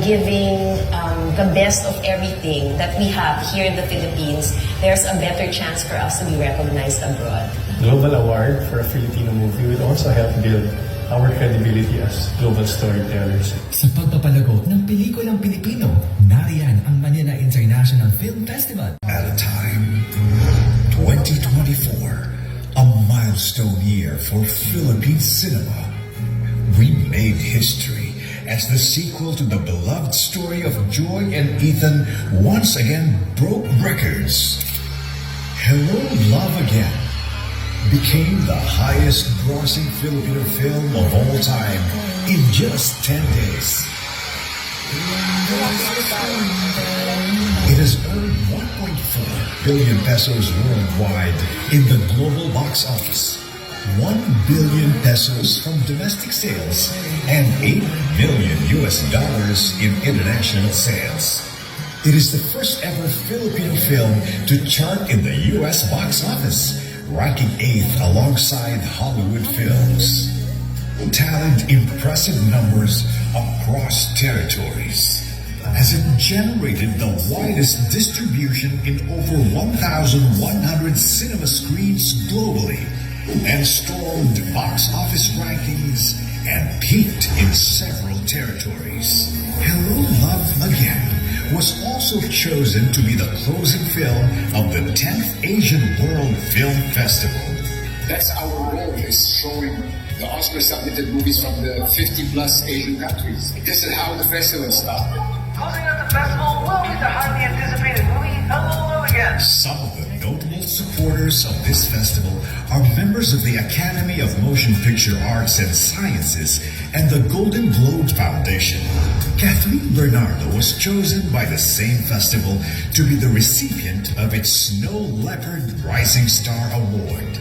giving the best of everything that we have here in the Philippines, there's a better chance for us to be recognized abroad. Global award for a Filipino movie will also help build our credibility as global storytellers. Sa pagpapalago ng pelikulang Pilipino, nariyan ang Manila International Film Festival. At a time, 2024, a milestone year for Philippine cinema. We made history as the sequel to the beloved story of Joy and Ethan once again broke records. Hello, Love Again became the highest grossing Filipino film of all time in just 10 days. It has earned 1.4 billion pesos worldwide in the global box office, 1 billion pesos from domestic sales, and $8 million in international sales. It is the first ever Filipino film to chart in the US box office, ranking 8th alongside Hollywood films. Tallied impressive numbers across territories, as it generated the widest distribution in over 1,100 cinema screens globally, and stormed box office rankings and peaked in several territories. Hello, Love Again was also chosen to be the closing film of the 10th Asian World Film Festival. That's our role, is showing the Oscar-submitted movies from the 50-plus Asian countries. This is how the festival started. Closing out the festival will be the highly anticipated movie, Hello, Love Again. Some of the notable supporters of this festival are members of the Academy of Motion Picture Arts and Sciences and the Golden Globe Foundation. Kathleen Bernardo was chosen by the same festival to be the recipient of its Snow Leopard Rising Star Award.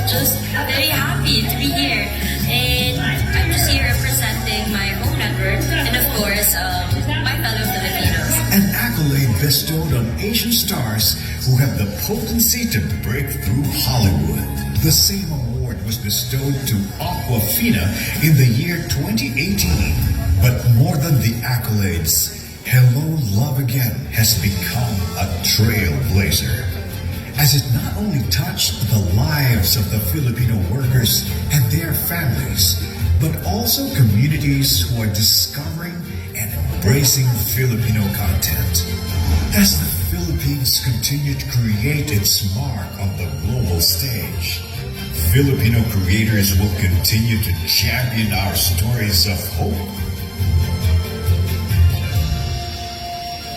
Just very happy to be here, and I'm just here representing my home network and of course my fellow Filipinos. An accolade bestowed on Asian stars who have the potency to break through Hollywood. The same award was bestowed to Aquafina in the year 2018. But more than the accolades, Hello, Love Again has become a trailblazer, as it not only touched the lives of the Filipino workers and their families, but also communities who are discovering and embracing Filipino content. As the Philippines continue to create its mark on the global stage, Filipino creators will continue to champion our stories of hope,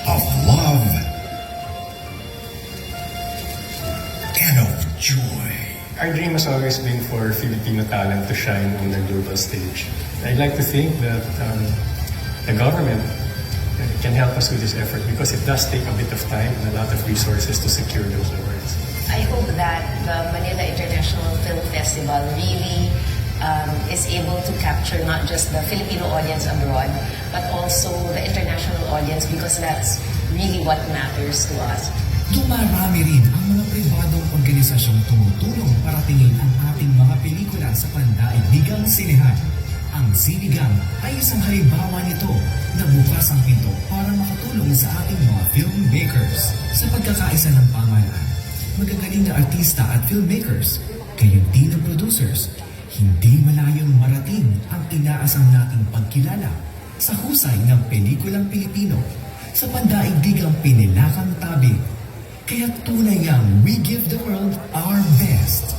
of love, and of joy. Our dream has always been for Filipino talent to shine on the global stage. I'd like to think that the government can help us with this effort because it does take a bit of time and a lot of resources to secure those awards. I hope that the Manila International Film Festival really is able to capture not just the Filipino audience abroad, but also the international audience, because that's really what matters to us. Dumarami rin ang mga pribadong organisasyong tumutulong para tingin ang ating mga pelikula sa pandaigdigang sinehan. Ang Sinigang ay isang halimbawa nito na bukas ang pinto para makatulong sa ating mga filmmakers. Sa pagkakaisa ng pamahalaan, magagaling na artista at filmmakers, gayon din ng producers, hindi malayong marating ang inaasam nating pagkilala sa husay ng pelikulang Pilipino sa pandaigdigang pinilakang tabig. Kaya tunay ang we give the world our best.